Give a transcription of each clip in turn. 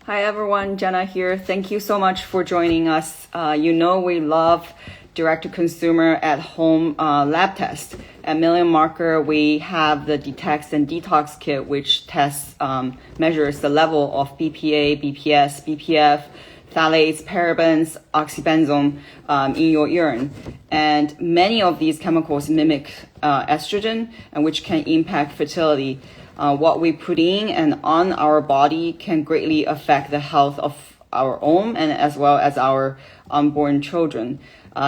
Hi everyone, Jenna here. Thank you so much for joining us. We love direct-to-consumer at-home lab tests. At Million Marker, we have the Detect and Detox Kit, which measures the level of BPA, BPS, BPF, phthalates, parabens, oxybenzone in your urine. And many of these chemicals mimic estrogen, and which can impact fertility. What we put in and on our body can greatly affect the health of our own and as well as our unborn children.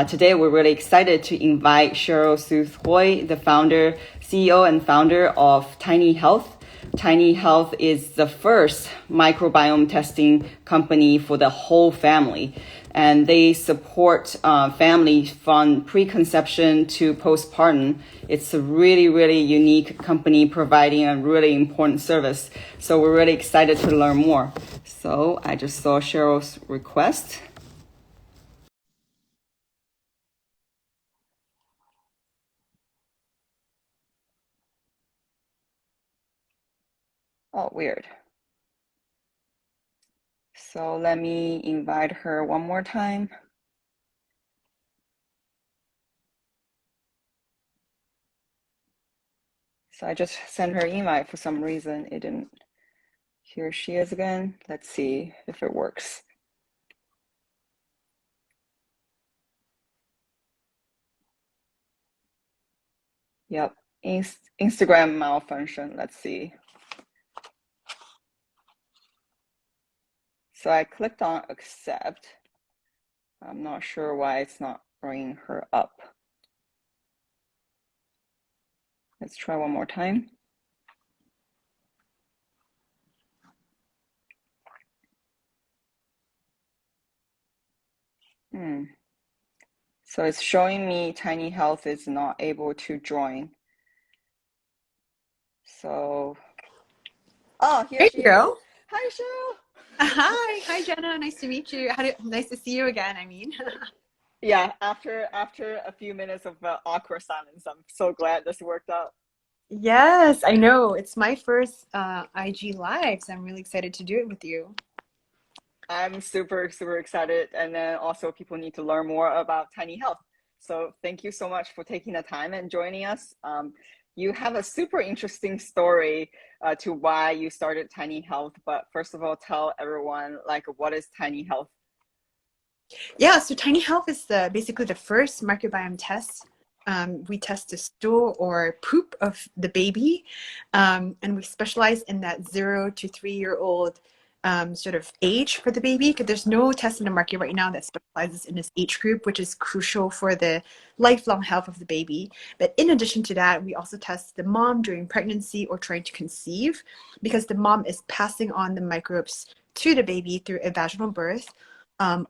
Today, we're really excited to invite Cheryl Hoy, the CEO and founder of Tiny Health. Tiny Health is the first microbiome testing company for the whole family. And they support families from preconception to postpartum. It's a really, really unique company providing a really important service. So we're really excited to learn more. So I just saw Cheryl's request. Oh, weird. So let me invite her one more time. So I just sent her invite for some reason. It didn't. Here she is again. Let's see if it works. Yep, Instagram malfunction. Let's see. So I clicked on accept. I'm not sure why it's not bringing her up. Let's try one more time. So it's showing me Tiny Health is not able to join. So, here There she you is. go. Hi, Cheryl. Hi, Jenna. Nice to meet you. Nice to see you again. Yeah, after a few minutes of awkward silence, I'm so glad this worked out. Yes, I know. It's my first IG Live, so I'm really excited to do it with you. I'm super, super excited. And then also people need to learn more about Tiny Health. So thank you so much for taking the time and joining us. You have a super interesting story to why you started Tiny Health. But first of all, tell everyone what is Tiny Health? Yeah, so Tiny Health is basically the first microbiome test. We test the stool or poop of the baby, and we specialize in that 0 to 3 year old sort of age for the baby, because there's no test in the market right now that specializes in this age group, which is crucial for the lifelong health of the baby. But in addition to that, we also test the mom during pregnancy or trying to conceive, because the mom is passing on the microbes to the baby through a vaginal birth,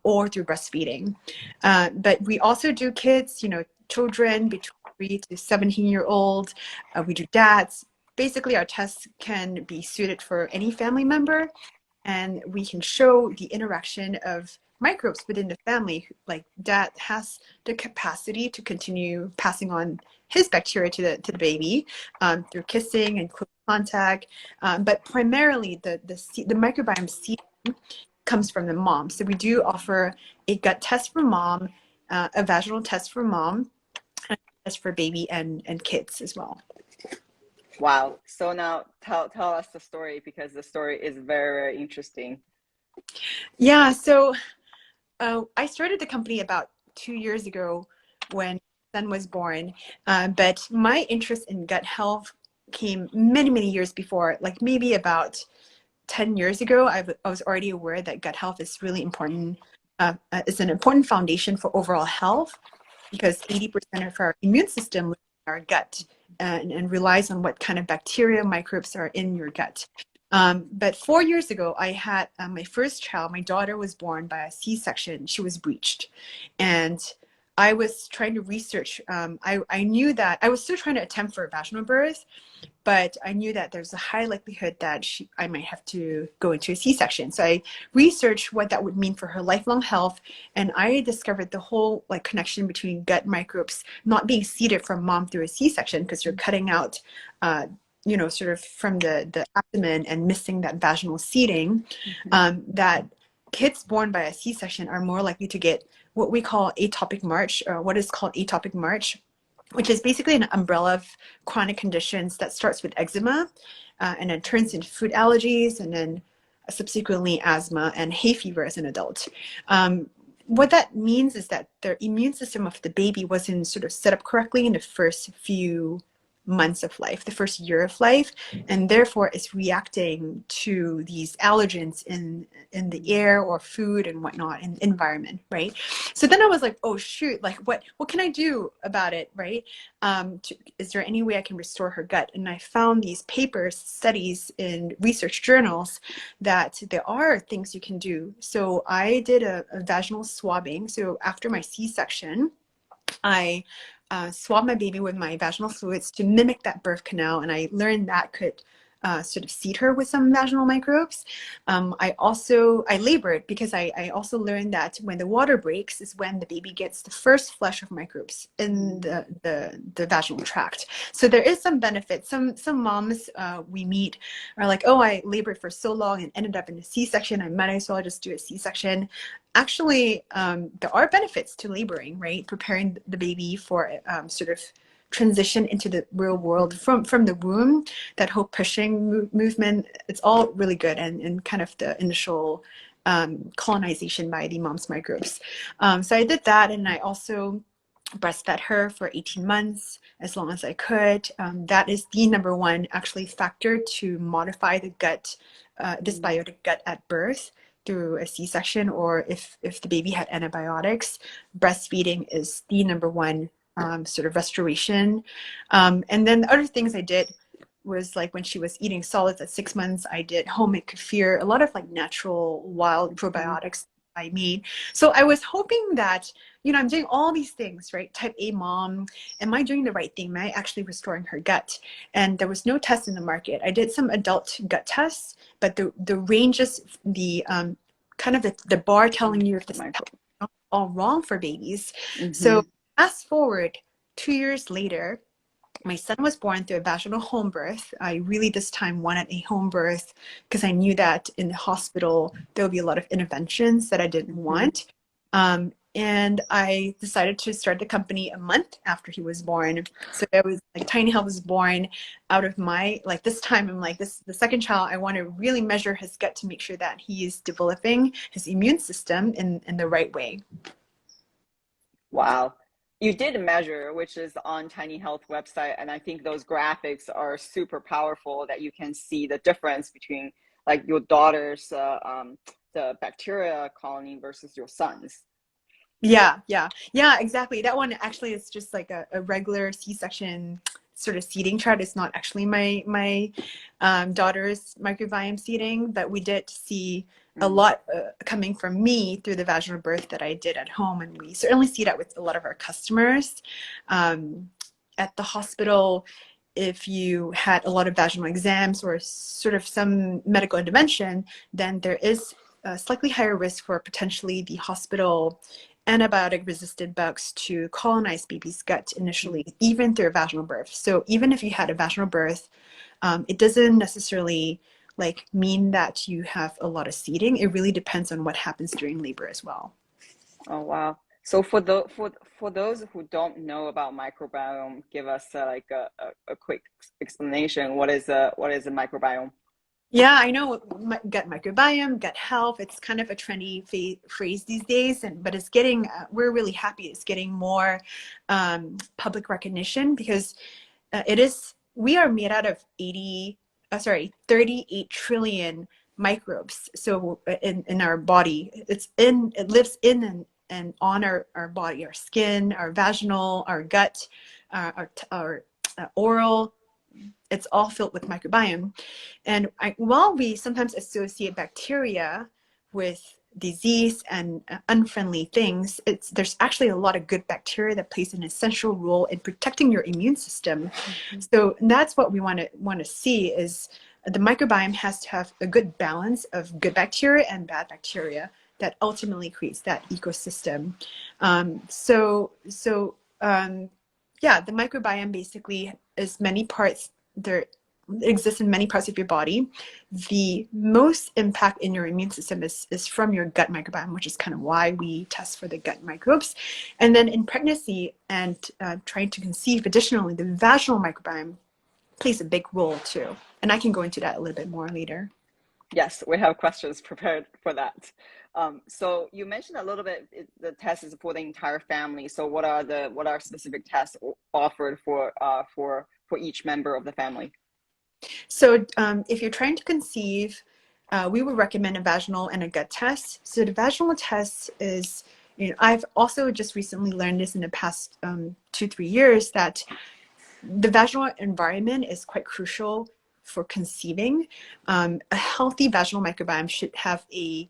or through breastfeeding. But we also do kids, children between 3 to 17-year-old. We do dads. Basically, our tests can be suited for any family member, and we can show the interaction of microbes within the family. Like dad has the capacity to continue passing on his bacteria to the baby through kissing and close contact. But primarily, the microbiome seed comes from the mom. So we do offer a gut test for mom, a vaginal test for mom, and a test for baby and kids as well. Wow. So now tell us the story, because the story is very, very interesting. Yeah, so I started the company about 2 years ago when my son was born. But my interest in gut health came many, many years before, like maybe about 10 years ago. I was already aware that gut health is really important. It's an important foundation for overall health, because 80% of our immune system lives in our gut, and relies on what kind of bacteria, microbes are in your gut. But 4 years ago, I had my first child. My daughter was born by a C-section. She was breached. And I was trying to research. I knew that I was still trying to attempt for a vaginal birth, but I knew that there's a high likelihood that I might have to go into a C-section. So I researched what that would mean for her lifelong health, and I discovered the whole connection between gut microbes not being seeded from mom through a C-section, because you're cutting out sort of from the abdomen and missing that vaginal seating, that kids born by a C-section are more likely to get what we call atopic march, or what is called atopic march, which is basically an umbrella of chronic conditions that starts with eczema, and then turns into food allergies, and then subsequently asthma and hay fever as an adult. What that means is that the immune system of the baby wasn't sort of set up correctly in the first few months of life, the first year of life, and therefore is reacting to these allergens in the air or food and whatnot in the environment, right? So then I was like, oh shoot, like what can I do about it, right? Is there any way I can restore her gut? And I found these papers, studies in research journals that there are things you can do. So I did a vaginal swabbing. So after my C-section, I swabbed my baby with my vaginal fluids to mimic that birth canal, and I learned that could sort of seed her with some vaginal microbes. I labored because I also learned that when the water breaks is when the baby gets the first flush of microbes in the vaginal tract. So there is some benefit. Some moms we meet are like, oh, I labored for so long and ended up in a C-section. I might as well just do a C-section. Actually, there are benefits to laboring, right? Preparing the baby for sort of transition into the real world from the womb, that whole pushing movement, it's all really good, and kind of the initial colonization by the mom's microbes. So I did that, and I also breastfed her for 18 months as long as I could. That is the number one actually factor to modify the gut, dysbiotic gut at birth through a C-section, or if the baby had antibiotics, breastfeeding is the number one sort of restoration. And then the other things I did was, like, when she was eating solids at 6 months, I did homemade kefir, a lot of like natural wild probiotics I made. So I was hoping that, I'm doing all these things, right? Type A mom, am I doing the right thing? Am I actually restoring her gut? And there was no test in the market. I did some adult gut tests, but the ranges, the kind of the bar telling you if this is all wrong for babies. So fast forward 2 years later, my son was born through a vaginal home birth. I really this time wanted a home birth because I knew that in the hospital there would be a lot of interventions that I didn't want. And I decided to start the company a month after he was born. So it was like Tiny Health was born out of my, like, this time I'm like, the second child, I want to really measure his gut to make sure that he is developing his immune system in the right way. Wow. You did measure, which is on Tiny Health website, and I think those graphics are super powerful, that you can see the difference between like your daughter's the bacteria colony versus your son's. Yeah, exactly. That one actually is just like a regular C-section sort of seeding chart. It's not actually my daughter's microbiome seeding, but we did see a lot coming from me through the vaginal birth that I did at home, and we certainly see that with a lot of our customers. At the hospital, if you had a lot of vaginal exams or sort of some medical intervention, then there is a slightly higher risk for potentially the hospital antibiotic resistant bugs to colonize baby's gut initially, even through a vaginal birth. So even if you had a vaginal birth, it doesn't necessarily like mean that you have a lot of seeding. It really depends on what happens during labor as well. Oh wow. So for those who don't know about microbiome, give us like a quick explanation. What is a microbiome? Yeah, I know, gut microbiome, gut health. It's kind of a trendy phrase these days, but it's getting. We're really happy it's getting more public recognition because it is. We are made out of 38 trillion microbes. So in our body, it lives in and on our body, our skin, our vaginal, our gut, our oral. It's all filled with microbiome. And while we sometimes associate bacteria with disease and unfriendly things, there's actually a lot of good bacteria that plays an essential role in protecting your immune system. So that's what we want to see is the microbiome has to have a good balance of good bacteria and bad bacteria that ultimately creates that ecosystem. Yeah, the microbiome basically is many parts. There exists in many parts of your body. The most impact in your immune system is from your gut microbiome, which is kind of why we test for the gut microbes. And then in pregnancy and trying to conceive, additionally, the vaginal microbiome plays a big role too. And I can go into that a little bit more later. Yes, we have questions prepared for that. So you mentioned a little bit the test is for the entire family. So what are specific tests offered for each member of the family? So if you're trying to conceive, we would recommend a vaginal and a gut test. So the vaginal test is, I've also just recently learned this in the past 2-3 years, that the vaginal environment is quite crucial for conceiving. A healthy vaginal microbiome should have a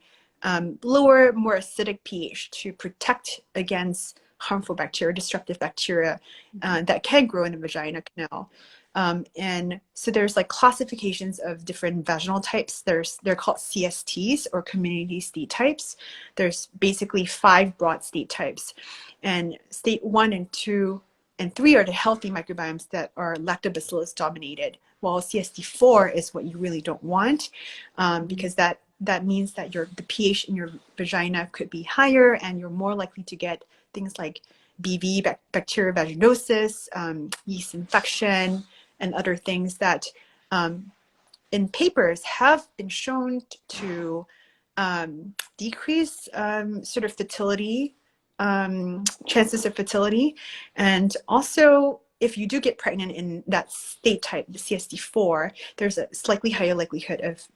lower, more acidic pH to protect against harmful bacteria, destructive bacteria that can grow in the vagina canal. And so there's like classifications of different vaginal types. They're called CSTs, or community state types. There's basically 5 broad state types, and state 1 and 2 and 3 are the healthy microbiomes that are lactobacillus dominated, while CST4 is what you really don't want, because that means that the pH in your vagina could be higher, and you're more likely to get things like BV, bacterial vaginosis, yeast infection, and other things that in papers have been shown to decrease sort of fertility, chances of fertility. And also, if you do get pregnant in that state type, the CST4, there's a slightly higher likelihood of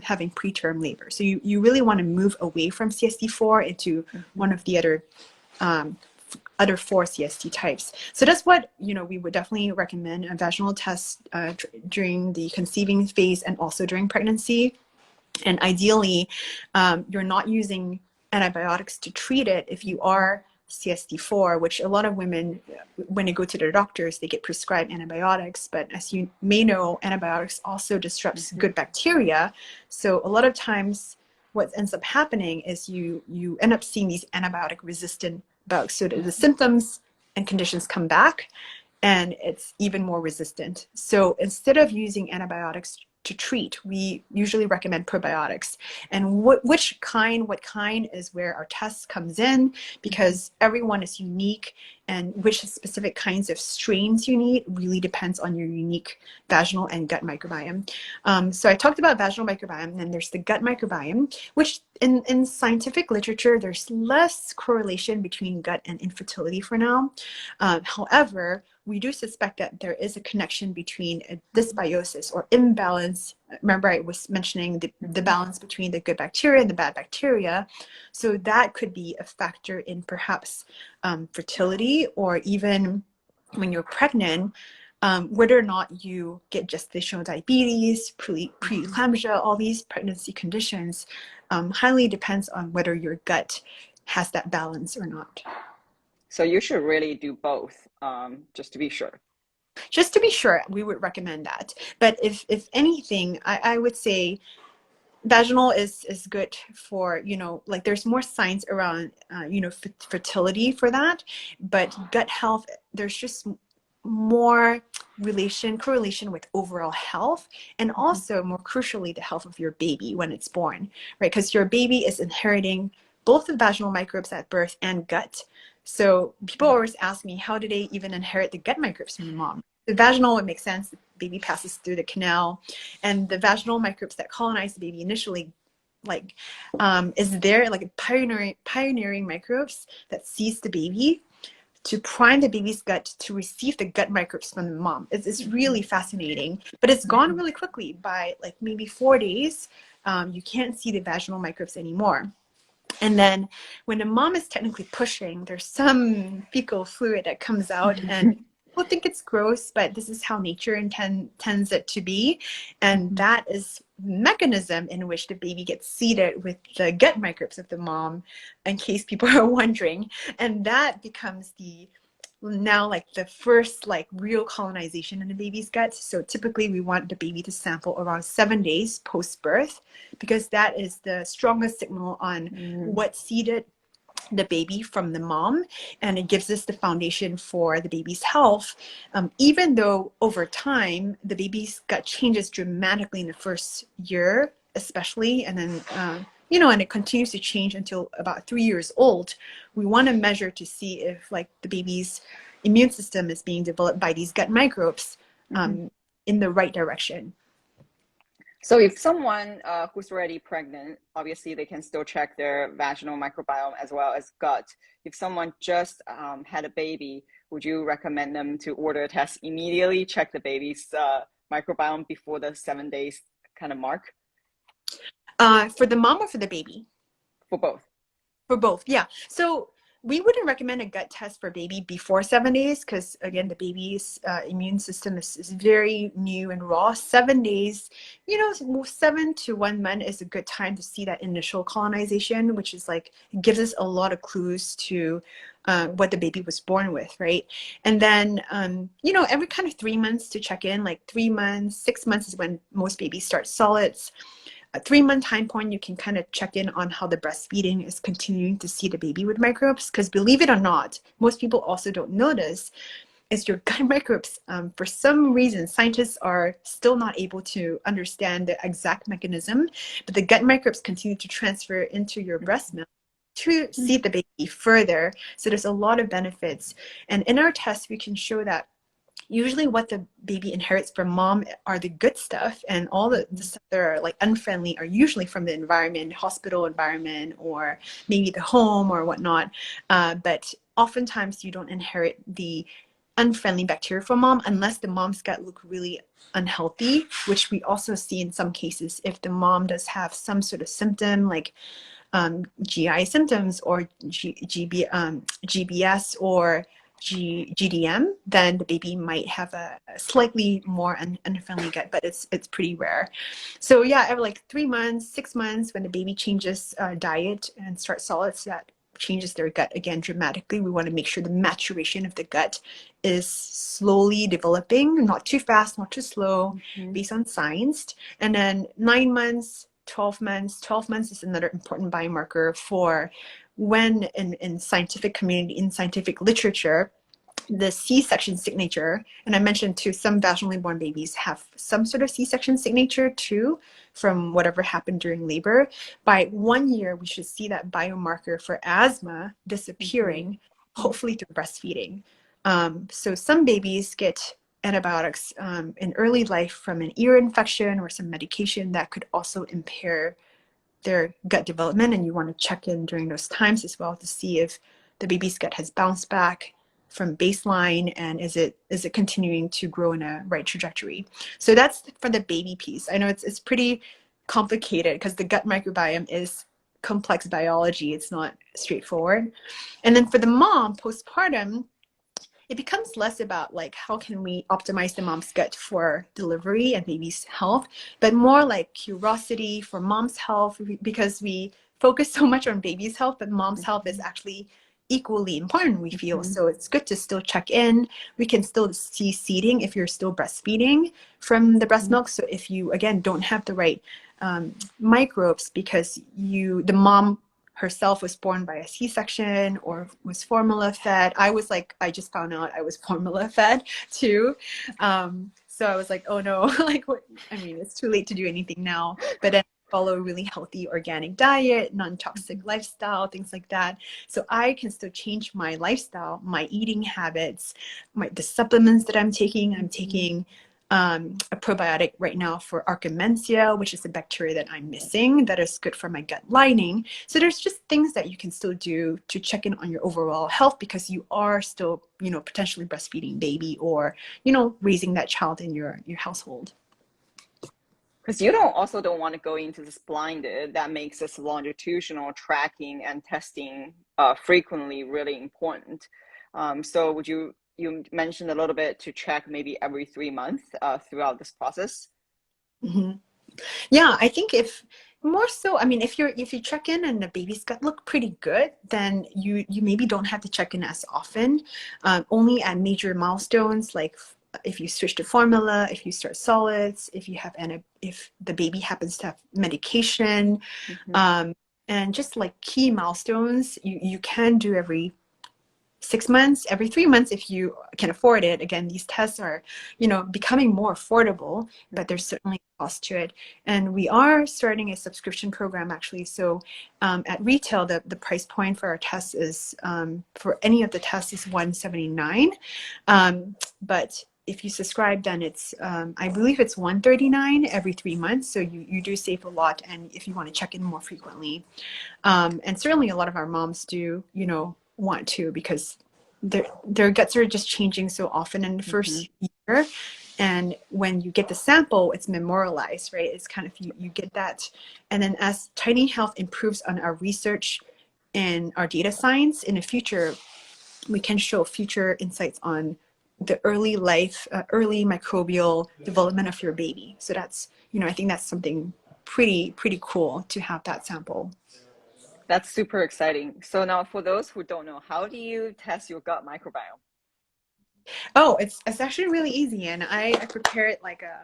having preterm labor. So you really want to move away from CST4 into one of the other 4 CST types. So that's what, we would definitely recommend a vaginal test during the conceiving phase and also during pregnancy. And ideally, you're not using antibiotics to treat it if you are CST4, which a lot of women, when they go to their doctors, they get prescribed antibiotics. But as you may know, antibiotics also disrupts good bacteria. So a lot of times what ends up happening is you end up seeing these antibiotic resistant bugs. So the symptoms and conditions come back, and it's even more resistant. So instead of using antibiotics to treat, we usually recommend probiotics. And what kind is where our test comes in, because everyone is unique, and which specific kinds of strains you need really depends on your unique vaginal and gut microbiome. So I talked about vaginal microbiome, and there's the gut microbiome, which in scientific literature, there's less correlation between gut and infertility for now. However, we do suspect that there is a connection between a dysbiosis or imbalance. Remember, I was mentioning the balance between the good bacteria and the bad bacteria. So that could be a factor in perhaps fertility, or even when you're pregnant, whether or not you get gestational diabetes, preeclampsia, all these pregnancy conditions highly depends on whether your gut has that balance or not. So you should really do both, just to be sure. Just to be sure, we would recommend that. But if anything, I would say vaginal is good for, like there's more science around, fertility for that. But gut health, there's just more correlation with overall health, and also more crucially the health of your baby when it's born, right? Because your baby is inheriting both the vaginal microbes at birth and gut. So people always ask me, how do they even inherit the gut microbes from the mom? The vaginal, it makes sense. The baby passes through the canal, and the vaginal microbes that colonize the baby initially, is there like pioneering microbes that seize the baby to prime the baby's gut to receive the gut microbes from the mom. It's really fascinating, but it's gone really quickly. By like maybe 4 days, you can't see the vaginal microbes anymore. And then when the mom is technically pushing, there's some fecal fluid that comes out, and people think it's gross, but this is how nature intends it to be. And that is mechanism in which the baby gets seeded with the gut microbes of the mom, in case people are wondering. And that becomes now like the first like real colonization in the baby's gut. So typically we want the baby to sample around 7 days post-birth, because that is the strongest signal on what seeded the baby from the mom, and it gives us the foundation for the baby's health. Even though over time the baby's gut changes dramatically in the first year, especially, and then and it continues to change until about 3 years old. We want to measure to see if like the baby's immune system is being developed by these gut microbes in the right direction. So if someone who's already pregnant, obviously they can still check their vaginal microbiome as well as gut. If someone just had a baby, would you recommend them to order a test immediately, check the baby's microbiome before the 7 days kind of mark? For the mom or for the baby? For both. For both, yeah. So we wouldn't recommend a gut test for baby before 7 days because, again, the baby's immune system is very new and raw. 7 days, 7 to 1 month is a good time to see that initial colonization, which is like, it gives us a lot of clues to what the baby was born with, right? And then, every kind of 3 months to check in, like 3 months, 6 months is when most babies start solids. A 3 month time point, you can kind of check in on how the breastfeeding is continuing to see the baby with microbes. Because believe it or not, most people also don't notice is your gut microbes. For some reason, scientists are still not able to understand the exact mechanism, but the gut microbes continue to transfer into your breast milk to see the baby further. So there's a lot of benefits. And in our test, we can show that usually what the baby inherits from mom are the good stuff, and all the stuff that are like unfriendly are usually from the environment, hospital environment, or maybe the home or whatnot. But oftentimes you don't inherit the unfriendly bacteria from mom unless the mom's gut look really unhealthy, which we also see in some cases if the mom does have some sort of symptom like GI symptoms or GBS or GDM, then the baby might have a slightly more unfriendly gut, but it's pretty rare. So yeah, every like 3 months, 6 months, when the baby changes diet and starts solids, that changes their gut again dramatically. We want to make sure the maturation of the gut is slowly developing, not too fast, not too slow, based on science. And then 9 months, 12 months. 12 months is another important biomarker for when in scientific community, in scientific literature, the C-section signature, and I mentioned too, some vaginally born babies have some sort of C-section signature too, from whatever happened during labor. By 1 year, we should see that biomarker for asthma disappearing, hopefully through breastfeeding. So some babies get antibiotics in early life from an ear infection or some medication that could also impair their gut development, and you want to check in during those times as well to see if the baby's gut has bounced back from baseline and is it continuing to grow in a right trajectory. So that's for the baby piece. I know it's pretty complicated because the gut microbiome is complex biology. It's not straightforward. And then for the mom postpartum, it becomes less about like how can we optimize the mom's gut for delivery and baby's health, but more like curiosity for mom's health, because we focus so much on baby's health, but mom's health is actually equally important, we feel. So it's good to still check in. We can still see seeding if you're still breastfeeding from the breast milk. So if you again don't have the right microbes because the mom herself was born by a C-section or was formula fed. I just found out I was formula fed too. So I was like, oh no, like what? I mean, it's too late to do anything now. But then follow a really healthy organic diet, non-toxic lifestyle, things like that. So I can still change my lifestyle, my eating habits, the supplements that I'm taking. I'm taking a probiotic right now for Archimensea, which is a bacteria that I'm missing that is good for my gut lining. So there's just things that you can still do to check in on your overall health because you are still, potentially breastfeeding baby or, raising that child in your household. Because you don't want to go into this blinded. That makes this longitudinal tracking and testing frequently really important. So you mentioned a little bit to check maybe every 3 months throughout this process. Yeah, I think if you check in and the baby's gut look pretty good, then you maybe don't have to check in as often. Only at major milestones like if you switch to formula, if you start solids, if the baby happens to have medication, And just like key milestones, you can do every 6 months, every 3 months if you can afford it. Again, these tests are, becoming more affordable, but there's certainly a cost to it. And we are starting a subscription program actually. So at retail, the price point for our tests is for any of the tests is $179. But if you subscribe, then it's I believe it's $139 every 3 months. So you do save a lot, and if you want to check in more frequently. And certainly a lot of our moms do, want to, because their guts are just changing so often in the first year. And when you get the sample, it's memorialized, right? It's kind of, you get that. And then as Tiny Health improves on our research and our data science in the future, we can show future insights on the early life, early microbial development of your baby. So that's, I think that's something pretty cool to have that sample. That's super exciting. So now for those who don't know, how do you test your gut microbiome? Oh, it's actually really easy, and I prepare it like a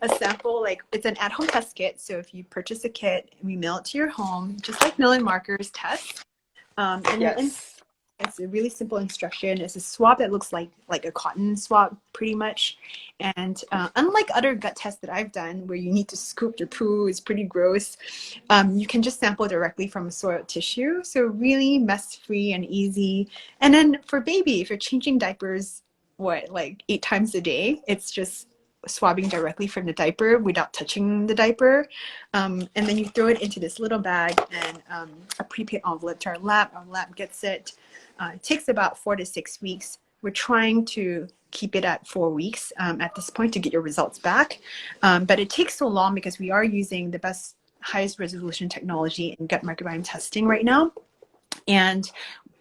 a sample. Like, it's an at-home test kit. So if you purchase a kit, we mail it to your home, just like Million Markers test. And then Yes. it's a really simple instruction. It's a swab that looks like a cotton swab, pretty much. And unlike other gut tests that I've done, where you need to scoop your poo, it's pretty gross. You can just sample directly from soiled tissue. So really mess-free and easy. And then for baby, if you're changing diapers, like 8 times a day, it's just swabbing directly from the diaper without touching the diaper. And then you throw it into this little bag and a prepaid envelope to our lab. Our lab gets it. It takes about 4 to 6 weeks. We're trying to keep it at 4 weeks at this point to get your results back. But it takes so long because we are using the best, highest resolution technology in gut microbiome testing right now. And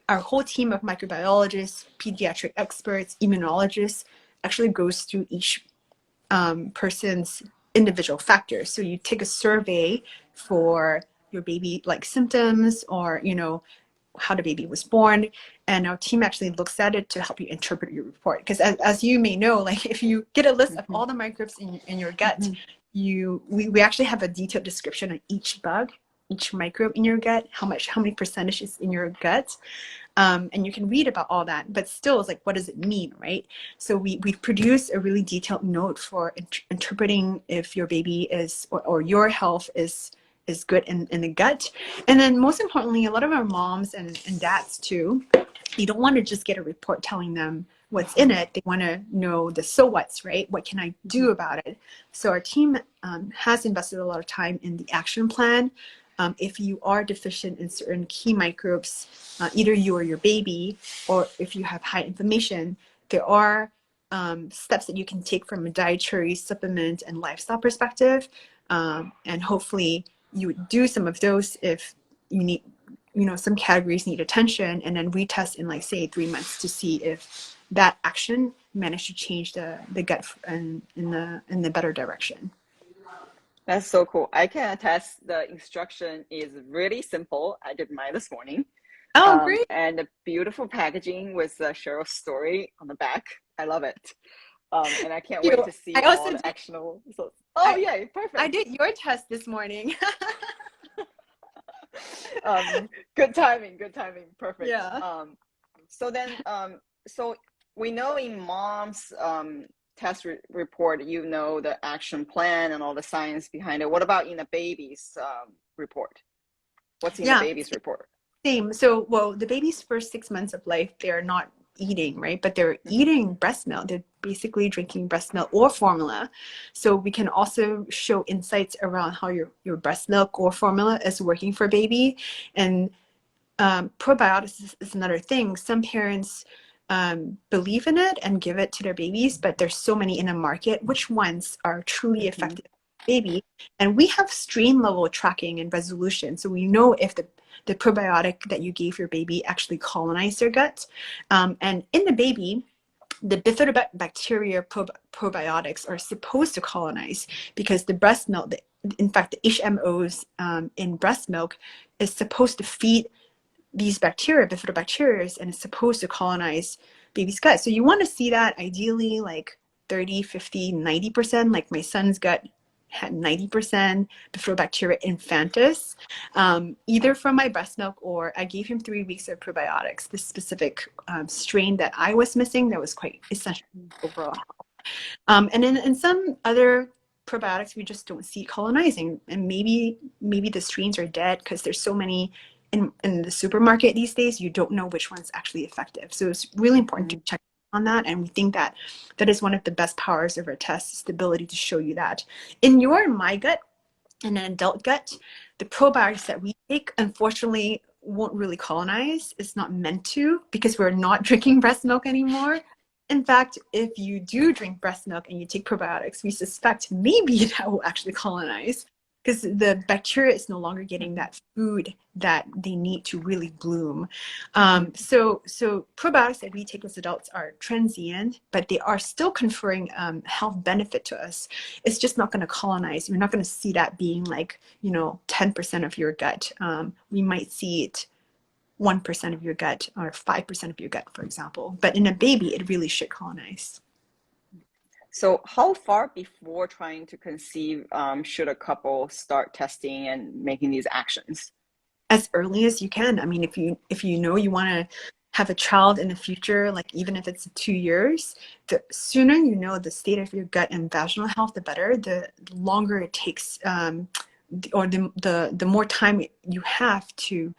our whole team of microbiologists, pediatric experts, immunologists actually goes through each person's individual factors. So you take a survey for your baby, like symptoms, or how the baby was born, and our team actually looks at it to help you interpret your report. Because as you may know, like, if you get a list of all the microbes in your gut, we actually have a detailed description on each bug, each microbe in your gut, how many percentage is in your gut. And you can read about all that, but still, it's like, what does it mean, right? So we've produced a really detailed note for interpreting if your baby is, or your health is good in the gut. And then most importantly, a lot of our moms and dads too, you don't want to just get a report telling them what's in it. They want to know the so what's, right? What can I do about it? So our team has invested a lot of time in the action plan. If you are deficient in certain key microbes, either you or your baby, or if you have high inflammation, there are steps that you can take from a dietary, supplement, and lifestyle perspective. And hopefully you would do some of those if you need, some categories need attention, and then retest in, like, say, 3 months to see if that action managed to change the gut in the better direction. That's so cool. I can attest the instruction is really simple. I did mine this morning. Oh, great. And the beautiful packaging with Cheryl's story on the back. I love it. And I can't wait to see I also all the did, actionable results. Oh, yeah, perfect. I did your test this morning. Good timing, good timing. Perfect. Yeah. So then, so we know in mom's test report, the action plan and all the science behind it. What about in the baby's report? What's in the Yeah, baby's report? same. So, well, the baby's first 6 months of life, they're not eating, right? But they're eating breast milk. They're basically drinking breast milk or formula. So we can also show insights around how your breast milk or formula is working for baby. And probiotics is another thing. Some parents believe in it and give it to their babies, but there's so many in the market. Which ones are truly effective for baby? And we have strain level tracking and resolution, so we know if the probiotic that you gave your baby actually colonized their gut. And in the baby, the bifidobacteria probiotics are supposed to colonize, because the breast milk, in fact, the HMOs in breast milk is supposed to feed these bacteria, bifidobacteria, and it's supposed to colonize baby's gut. So you want to see that ideally like 30, 50, 90%. Like my son's gut had 90% Bifidobacteria infantis, either from my breast milk or I gave him 3 weeks of probiotics. This specific strain that I was missing that was quite essential overall. And in some other probiotics, we just don't see colonizing, and maybe the strains are dead because there's so many in the supermarket these days. You don't know which one's actually effective, so it's really important to check on that. And we think that that is one of the best powers of our test, is the ability to show you that in your my gut and an adult gut, the probiotics that we take, unfortunately, won't really colonize. It's not meant to, because we're not drinking breast milk anymore. In fact, if you do drink breast milk and you take probiotics, we suspect maybe that will actually colonize, because the bacteria is no longer getting that food that they need to really bloom. So probiotics that we take as adults are transient, but they are still conferring health benefit to us. It's just not going to colonize. We're not going to see that being like, 10% of your gut. We might see it 1% of your gut or 5% of your gut, for example. But in a baby, it really should colonize. So how far before trying to conceive should a couple start testing and making these actions? As early as you can. I mean, if you know you want to have a child in the future, like even if it's 2 years, the sooner you know the state of your gut and vaginal health, the better. The longer it takes, or the more time you have to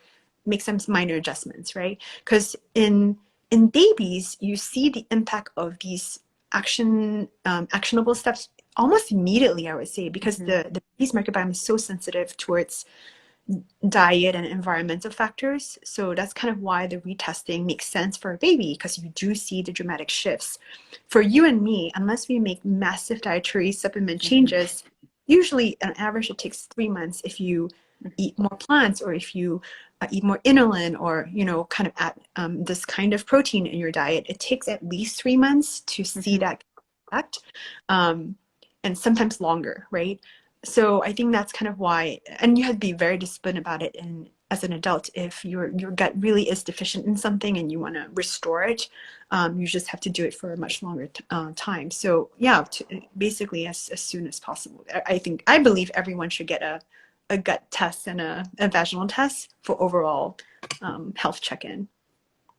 make some minor adjustments, right? Because in babies, you see the impact of these actionable steps almost immediately, I would say, because the baby's microbiome is so sensitive towards diet and environmental factors. So that's kind of why the retesting makes sense for a baby, because you do see the dramatic shifts. For you and me, unless we make massive dietary supplement changes, usually on average it takes 3 months if you eat more plants, or if you eat more inulin, or kind of add this kind of protein in your diet. It takes at least 3 months to see that effect, and sometimes longer, right? So I think that's kind of why, and you have to be very disciplined about it. And as an adult, if your gut really is deficient in something and you want to restore it, you just have to do it for a much longer time. So yeah, basically as soon as possible. I believe everyone should get a gut test and a vaginal test for overall health check-in.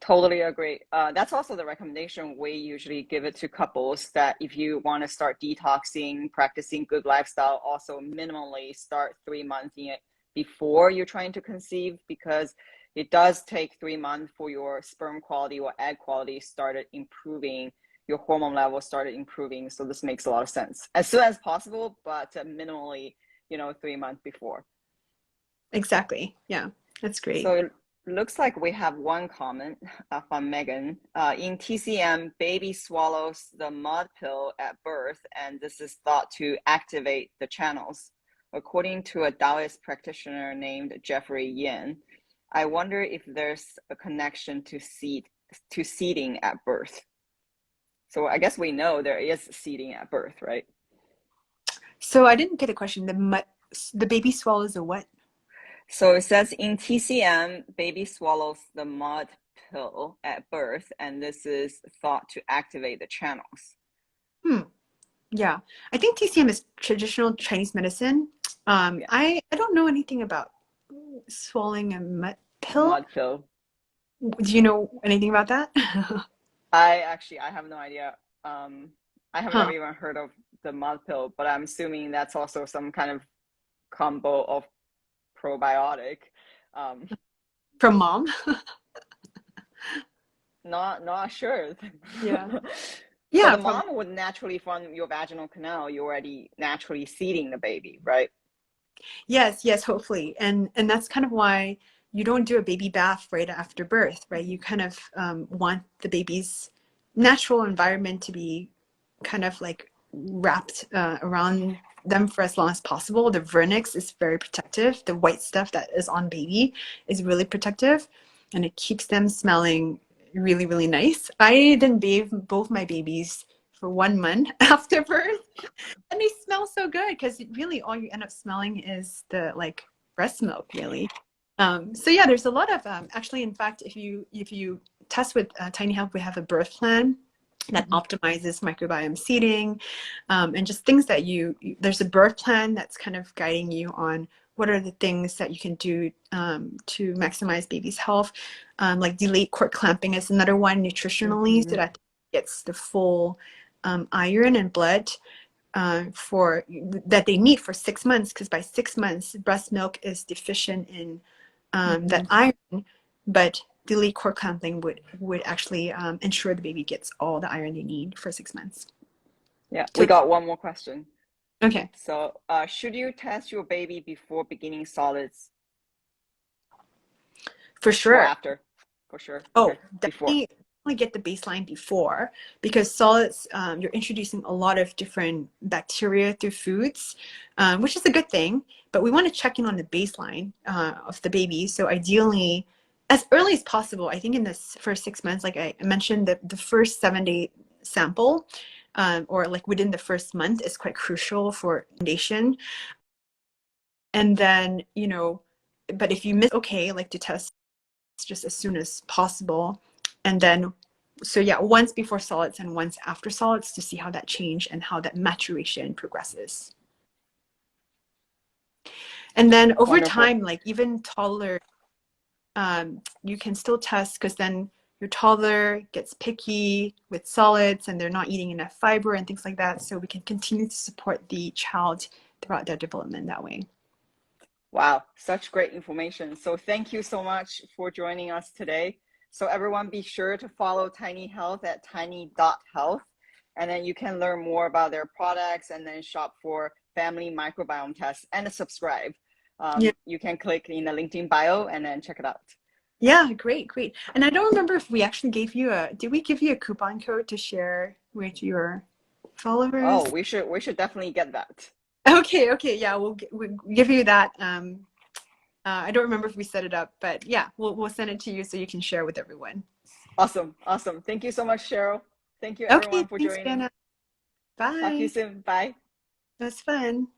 Totally agree. That's also the recommendation we usually give it to couples, that if you want to start detoxing, practicing good lifestyle, also minimally start 3 months in it before you're trying to conceive, because it does take 3 months for your sperm quality or egg quality started improving, your hormone level started improving. So this makes a lot of sense. As soon as possible, but minimally, 3 months before. Exactly. Yeah, that's great. So it looks like we have one comment from Megan. In TCM, baby swallows the mud pill at birth, and this is thought to activate the channels. According to a Taoist practitioner named Jeffrey Yin, I wonder if there's a connection to seeding at birth. So I guess we know there is seeding at birth, right? So I didn't get a question. The baby swallows a what? So it says in TCM, baby swallows the mud pill at birth, and this is thought to activate the channels. Yeah, I think TCM is traditional Chinese medicine. I don't know anything about swallowing a mud pill. Mud pill. Do you know anything about that? I have no idea. I have Huh. never even heard of the mud pill, but I'm assuming that's also some kind of combo of probiotic. From mom? Not sure. Yeah. But Yeah, the mom would naturally, from your vaginal canal, you're already naturally seeding the baby, right? yes, hopefully. And that's kind of why you don't do a baby bath right after birth, right? You kind of want the baby's natural environment to be kind of like wrapped around them for as long as possible. The vernix is very protective. The white stuff that is on baby is really protective, and it keeps them smelling really, really nice. I didn't bathe both my babies for 1 month after birth, and they smell so good, because really all you end up smelling is the like breast milk, really. So yeah, there's a lot of actually, in fact, if you test with Tiny Health, we have a birth plan. that optimizes microbiome seeding, and just things that there's a birth plan that's kind of guiding you on what are the things that you can do to maximize baby's health. Like delayed cord clamping is another one nutritionally, so that it gets the full iron and blood for that they need for 6 months, because by 6 months breast milk is deficient in that iron, but delayed cord clamping would actually ensure the baby gets all the iron they need for 6 months. Yeah, So, we got one more question. okay. So, should you test your baby before beginning solids For or sure. after? For sure. Oh, Okay. Before. definitely get the baseline before, because solids, you're introducing a lot of different bacteria through foods, which is a good thing, but we want to check in on the baseline of the baby. So ideally, as early as possible, I think in the first 6 months, like I mentioned, the first 7-day sample, or like within the first month, is quite crucial for foundation. And then, but if you miss, okay, like to test just as soon as possible. And then, so yeah, once before solids and once after solids, to see how that change and how that maturation progresses. And then over Wonderful. time, like even toddler, you can still test, because then your toddler gets picky with solids and they're not eating enough fiber and things like that. So we can continue to support the child throughout their development that way. Wow, such great information. So thank you so much for joining us today. So everyone be sure to follow Tiny Health at tiny.health, and then you can learn more about their products and then shop for family microbiome tests and subscribe. Yeah. You can click in the LinkedIn bio and then check it out. Yeah, great. And I don't remember if we actually did we give you a coupon code to share with your followers? Oh, we should definitely get that. Okay, yeah, we'll give you that. I don't remember if we set it up, but yeah, we'll send it to you so you can share with everyone. Awesome. Thank you so much, Cheryl. Thank you Okay, everyone for thanks, joining. Jenna. Talk to you Bye. soon. Bye. That was fun.